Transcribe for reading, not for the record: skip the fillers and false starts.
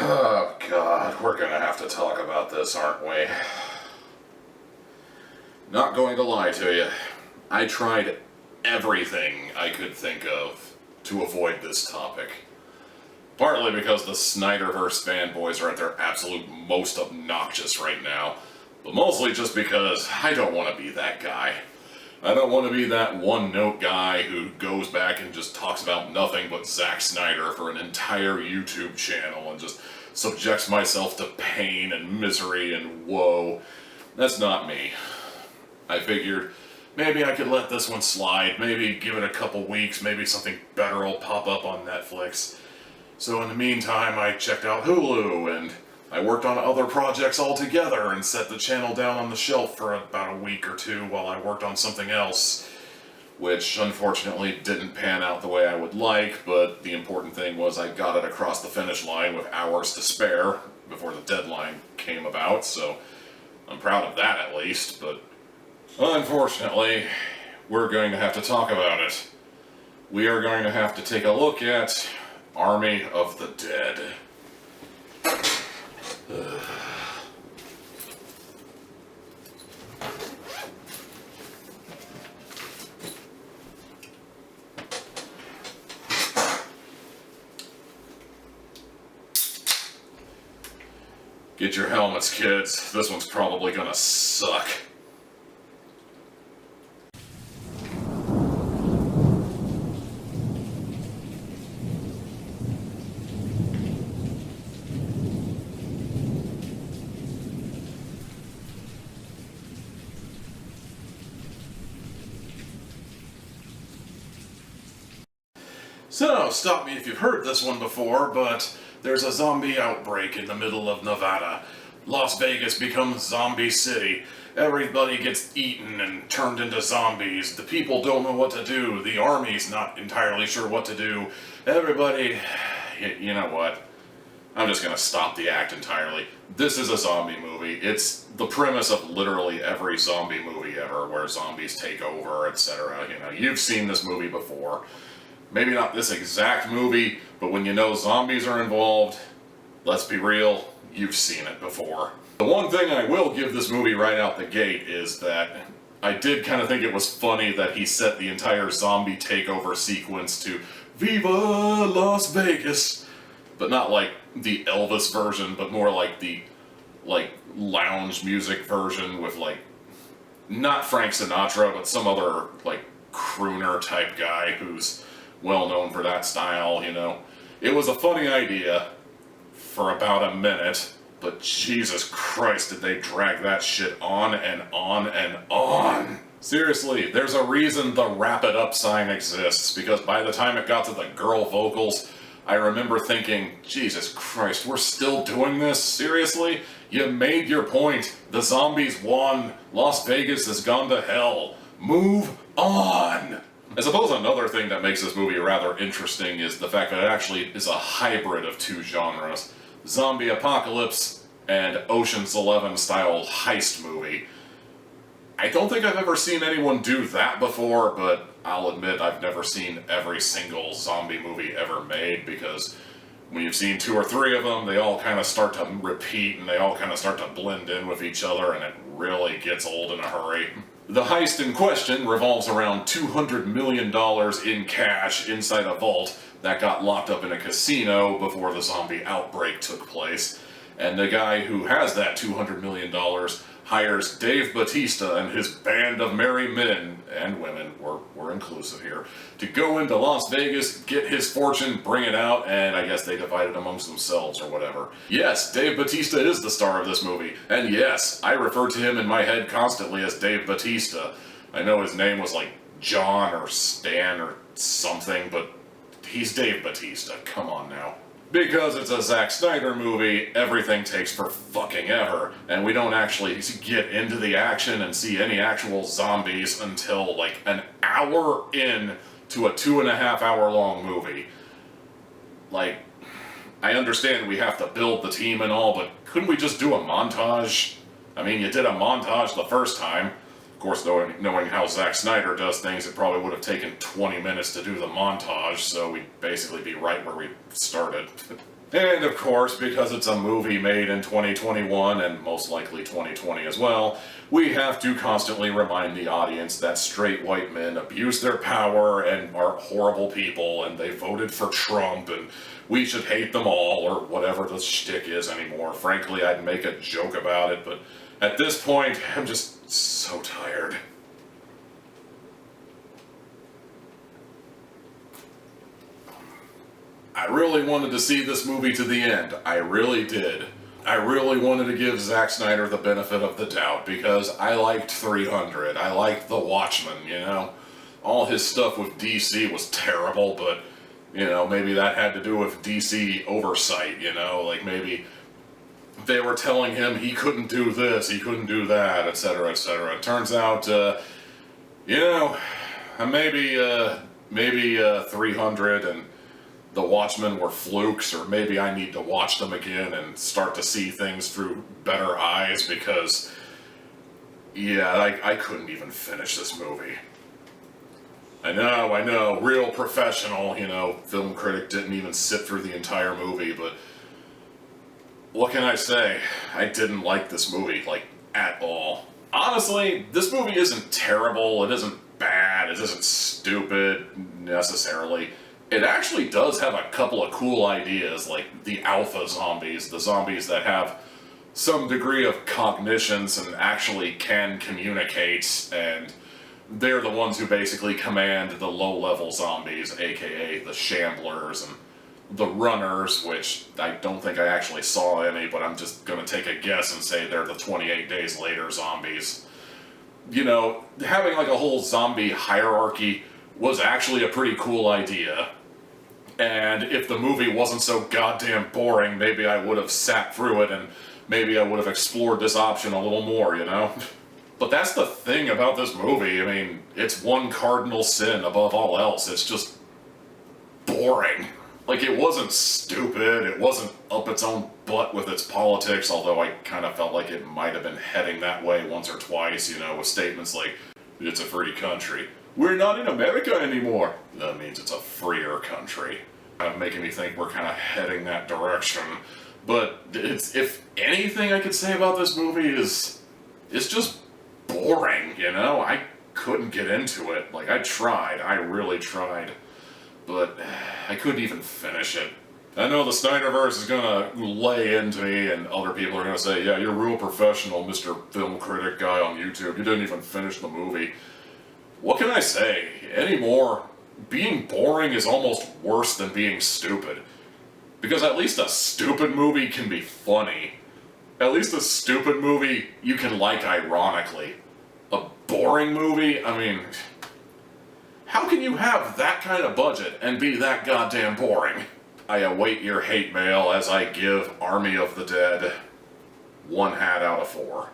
Oh, God, we're gonna have to talk about this, aren't we? Not going to lie to you, I tried everything I could think of to avoid this topic. Partly because the Snyderverse fanboys are at their absolute most obnoxious right now, but mostly just because I don't want to be that guy. I don't want to be that one-note guy who goes back and just talks about nothing but Zack Snyder for an entire YouTube channel and just subjects myself to pain and misery and woe. That's not me. I figured maybe I could let this one slide, maybe give it a couple weeks, maybe something better will pop up on Netflix. So in the meantime, I checked out Hulu and I worked on other projects altogether and set the channel down on the shelf for about a week or two while I worked on something else, which unfortunately didn't pan out the way I would like, but the important thing was I got it across the finish line with hours to spare before the deadline came about, so I'm proud of that at least, but unfortunately, we're going to have to talk about it. We are going to have to take a look at Army of the Dead. Get your helmets, kids. This one's probably gonna suck. So, stop me if you've heard this one before, but there's a zombie outbreak in the middle of Nevada. Las Vegas becomes Zombie City. Everybody gets eaten and turned into zombies. The people don't know what to do. The army's not entirely sure what to do. Everybody... You know what? I'm just gonna stop the act entirely. This is a zombie movie. It's the premise of literally every zombie movie ever, where zombies take over, etc. You know, you've seen this movie before. Maybe not this exact movie, but when you know zombies are involved, let's be real, you've seen it before. The one thing I will give this movie right out the gate is that I did kind of think it was funny that he set the entire zombie takeover sequence to Viva Las Vegas, but not like the Elvis version, but more like the lounge music version with not Frank Sinatra, but some other crooner type guy who's well known for that style, you know. It was a funny idea for about a minute, but Jesus Christ did they drag that shit on and on and on. Seriously, there's a reason the wrap it up sign exists, because by the time it got to the girl vocals, I remember thinking, Jesus Christ, we're still doing this? Seriously? You made your point. The zombies won. Las Vegas has gone to hell. Move on. I suppose another thing that makes this movie rather interesting is the fact that it actually is a hybrid of two genres. Zombie apocalypse and Ocean's 11 style heist movie. I don't think I've ever seen anyone do that before, but I'll admit I've never seen every single zombie movie ever made, because when you've seen 2 or 3 of them, they all kind of start to repeat and they all kind of start to blend in with each other, and it really gets old in a hurry. The heist in question revolves around $200 million in cash inside a vault that got locked up in a casino before the zombie outbreak took place. And the guy who has that $200 million hires Dave Bautista and his band of merry men, and women, we're inclusive here, to go into Las Vegas, get his fortune, bring it out, and I guess they divide it amongst themselves or whatever. Yes, Dave Bautista is the star of this movie, and yes, I refer to him in my head constantly as Dave Bautista. I know his name was like John or Stan or something, but he's Dave Bautista, come on now. Because it's a Zack Snyder movie, everything takes for fucking ever, and we don't actually get into the action and see any actual zombies until like an hour in to a 2.5 hour long movie. Like, I understand we have to build the team and all, but couldn't we just do a montage? I mean, you did a montage the first time. Of course, knowing how Zack Snyder does things, it probably would have taken 20 minutes to do the montage, so we'd basically be right where we started. And of course, because it's a movie made in 2021 and most likely 2020 as well, we have to constantly remind the audience that straight white men abuse their power and are horrible people and they voted for Trump and we should hate them all or whatever the shtick is anymore. Frankly, I'd make a joke about it, but at this point, I'm just so tired. I really wanted to see this movie to the end. I really did. I really wanted to give Zack Snyder the benefit of the doubt because I liked 300. I liked The Watchmen, you know? All his stuff with DC was terrible, but, you know, maybe that had to do with DC oversight, you know? Like maybe they were telling him he couldn't do this, he couldn't do that, etc., etc. It turns out, you know, maybe 300 and The Watchmen were flukes, or maybe I need to watch them again and start to see things through better eyes because, yeah, I couldn't even finish this movie. I know, real professional, you know, film critic didn't even sit through the entire movie, but what can I say? I didn't like this movie, like, at all. Honestly, this movie isn't terrible, it isn't bad, it isn't stupid, necessarily. It actually does have a couple of cool ideas, like the alpha zombies, the zombies that have some degree of cognitions and actually can communicate, and they're the ones who basically command the low-level zombies, aka the shamblers and the runners, which I don't think I actually saw any, but I'm just gonna take a guess and say they're the 28 days later zombies. You know, having like a whole zombie hierarchy was actually a pretty cool idea. And if the movie wasn't so goddamn boring, maybe I would have sat through it and maybe I would have explored this option a little more, you know? But that's the thing about this movie. I mean, it's one cardinal sin above all else. It's just boring. Like, it wasn't stupid, it wasn't up its own butt with its politics, although I kind of felt like it might have been heading that way once or twice, you know, with statements like, it's a free country. We're not in America anymore. That means it's a freer country. Kind of making me think we're kind of heading that direction. But it's, if anything I could say about this movie is, it's just boring, you know? I couldn't get into it. Like, I tried. I really tried. But I couldn't even finish it. I know the Snyderverse is gonna lay into me and other people are gonna say, yeah, you're a real professional, Mr. Film Critic guy on YouTube. You didn't even finish the movie. What can I say? Anymore, being boring is almost worse than being stupid. Because at least a stupid movie can be funny. At least a stupid movie you can like ironically. A boring movie, I mean, how can you have that kind of budget and be that goddamn boring? I await your hate mail as I give Army of the Dead 1 hat out of 4.